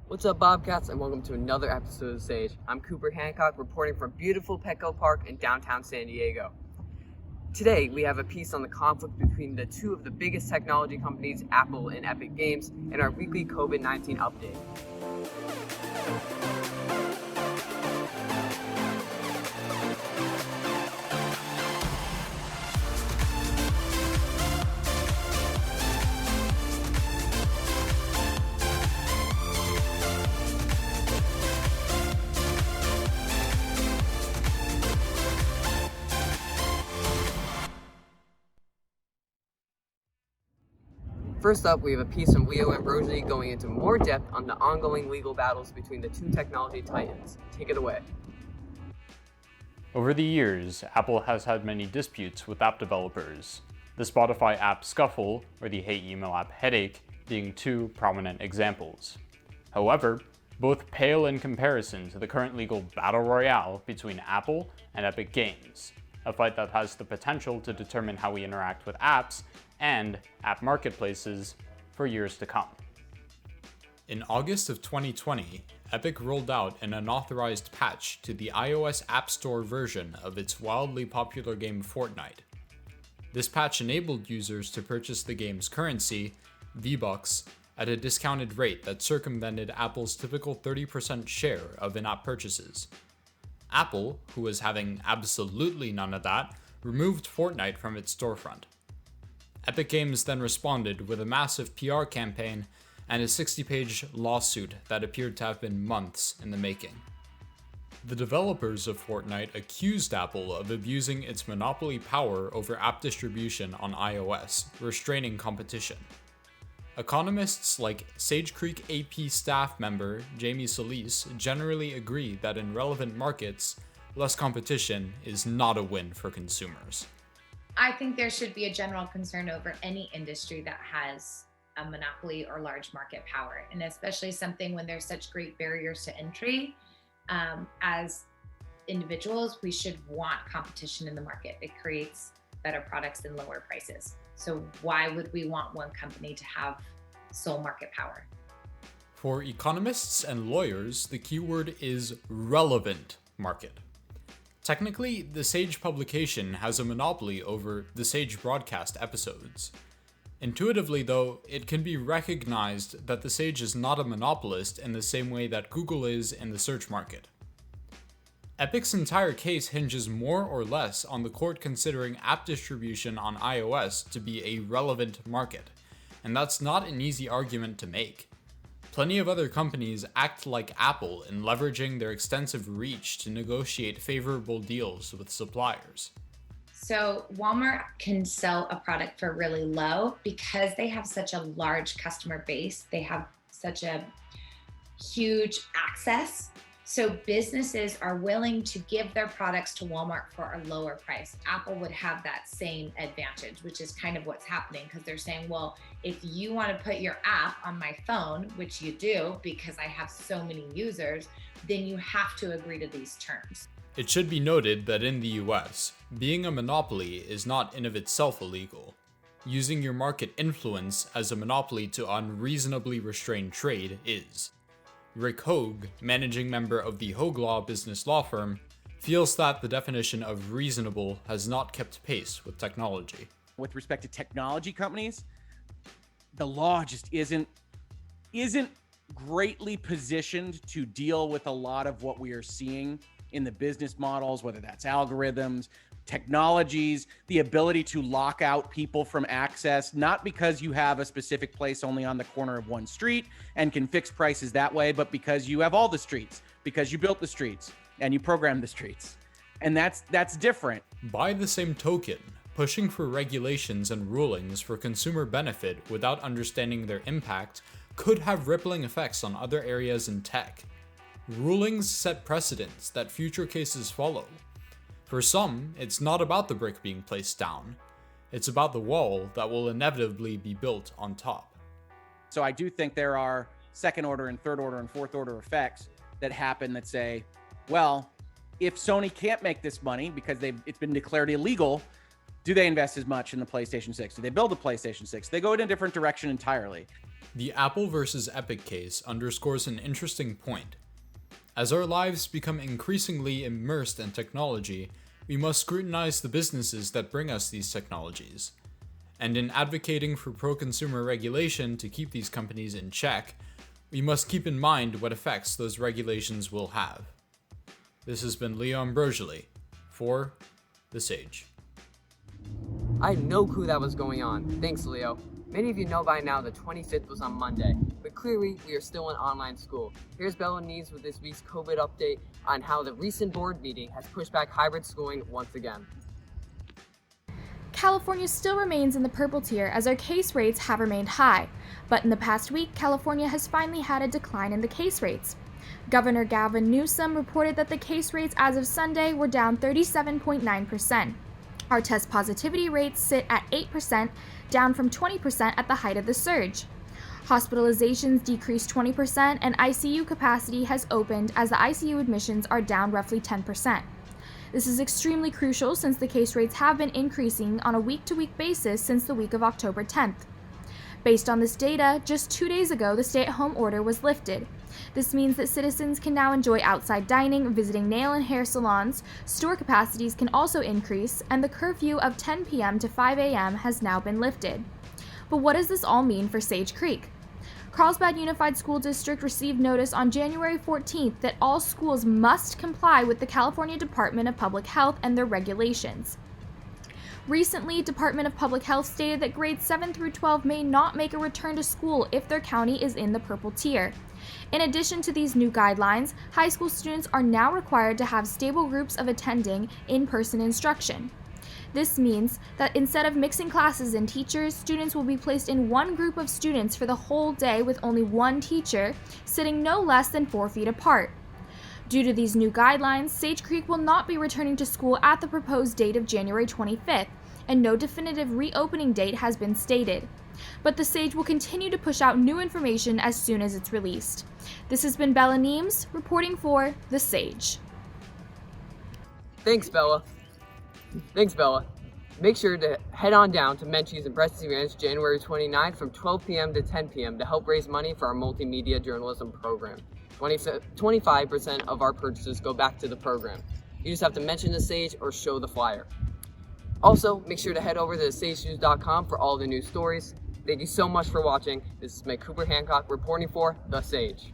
What's up, Bobcats, and welcome to another episode of The Sage. I'm Cooper Hancock, reporting from beautiful Petco Park in downtown San Diego. Today, we have a piece on the conflict between the two of the biggest technology companies, Apple and Epic Games, in our weekly COVID-19 update. First up, we have a piece from Ambrogelly going into more depth on the ongoing legal battles between the two technology titans. Take it away. Over the years, Apple has had many disputes with app developers, the Spotify app scuffle or the Hey Email app headache being two prominent examples. However, both pale in comparison to the current legal battle royale between Apple and Epic Games, a fight that has the potential to determine how we interact with apps and app marketplaces for years to come. In August of 2020, Epic rolled out an unauthorized patch to the iOS App Store version of its wildly popular game Fortnite. This patch enabled users to purchase the game's currency, V-Bucks, at a discounted rate that circumvented Apple's typical 30% share of in-app purchases. Apple, who was having absolutely none of that, removed Fortnite from its storefront. Epic Games then responded with a massive PR campaign and a 60-page lawsuit that appeared to have been months in the making. The developers of Fortnite accused Apple of abusing its monopoly power over app distribution on iOS, restraining competition. Economists like Sage Creek AP staff member Jamie Solis generally agree that in relevant markets, less competition is not a win for consumers. I think there should be a general concern over any industry that has a monopoly or large market power, and especially something when there's such great barriers to entry. As individuals, we should want competition in the market. It creates better products and lower prices. So why would we want one company to have sole market power? For economists and lawyers, the keyword is relevant market. Technically, the Sage publication has a monopoly over the Sage broadcast episodes. Intuitively, though, it can be recognized that the Sage is not a monopolist in the same way that Google is in the search market. Epic's entire case hinges more or less on the court considering app distribution on iOS to be a relevant market, and that's not an easy argument to make. Plenty of other companies act like Apple in leveraging their extensive reach to negotiate favorable deals with suppliers. So Walmart can sell a product for really low because they have such a large customer base. They have such a huge access. So businesses are willing to give their products to Walmart for a lower price. Apple would have that same advantage, which is kind of what's happening, because they're saying, well, if you want to put your app on my phone, which you do because I have so many users, then you have to agree to these terms. It should be noted that in the US, being a monopoly is not in of itself illegal. Using your market influence as a monopoly to unreasonably restrain trade is. Rick Hogue, managing member of the Hogue Law business law firm, feels that the definition of reasonable has not kept pace with technology. With respect to technology companies, the law just isn't greatly positioned to deal with a lot of what we are seeing in the business models, whether that's algorithms, technologies, the ability to lock out people from access, not because you have a specific place only on the corner of one street and can fix prices that way, but because you have all the streets, because you built the streets and you programmed the streets. And that's different. By the same token, pushing for regulations and rulings for consumer benefit without understanding their impact could have rippling effects on other areas in tech. Rulings set precedents that future cases follow. For some, it's not about the brick being placed down. It's about the wall that will inevitably be built on top. So I do think there are second order and third order and fourth order effects that happen that say, well, if Sony can't make this money because it's been declared illegal, do they invest as much in the PlayStation 6? Do they build a PlayStation 6? They go in a different direction entirely. The Apple versus Epic case underscores an interesting point. As our lives become increasingly immersed in technology, we must scrutinize the businesses that bring us these technologies. And in advocating for pro-consumer regulation to keep these companies in check, we must keep in mind what effects those regulations will have. This has been Leo Ambrogelly for The Sage. I had no clue that was going on. Thanks, Leo. Many of you know by now the 25th was on Monday, but clearly we are still in online school. Here's Bella Niems with this week's COVID update on how the recent board meeting has pushed back hybrid schooling once again. California still remains in the purple tier as our case rates have remained high, but in the past week, California has finally had a decline in the case rates. Governor Gavin Newsom reported that the case rates as of Sunday were down 37.9%. Our test positivity rates sit at 8%, down from 20% at the height of the surge. Hospitalizations decreased 20%, and ICU capacity has opened as the ICU admissions are down roughly 10%. This is extremely crucial since the case rates have been increasing on a week-to-week basis since the week of October 10th. Based on this data, just 2 days ago, the stay-at-home order was lifted. This means that citizens can now enjoy outside dining, visiting nail and hair salons, store capacities can also increase, and the curfew of 10 p.m. to 5 a.m. has now been lifted. But what does this all mean for Sage Creek? Carlsbad Unified School District received notice on January 14th that all schools must comply with the California Department of Public Health and their regulations. Recently, Department of Public Health stated that grades 7 through 12 may not make a return to school if their county is in the purple tier. In addition to these new guidelines, high school students are now required to have stable groups of attending in-person instruction. This means that instead of mixing classes and teachers, students will be placed in one group of students for the whole day with only one teacher, sitting no less than 4 feet apart. Due to these new guidelines, Sage Creek will not be returning to school at the proposed date of January 25th, and no definitive reopening date has been stated. But the Sage will continue to push out new information as soon as it's released. This has been Bella Niems, reporting for The Sage. Thanks, Bella. Make sure to head on down to Menchie's in Preston Ranch January 29th from 12 p.m. to 10 p.m. to help raise money for our multimedia journalism program. 25% of our purchases go back to the program. You just have to mention the Sage or show the flyer. Also, make sure to head over to thesagenews.com for all the news stories. Thank you so much for watching. This is Cooper Hancock reporting for The Sage.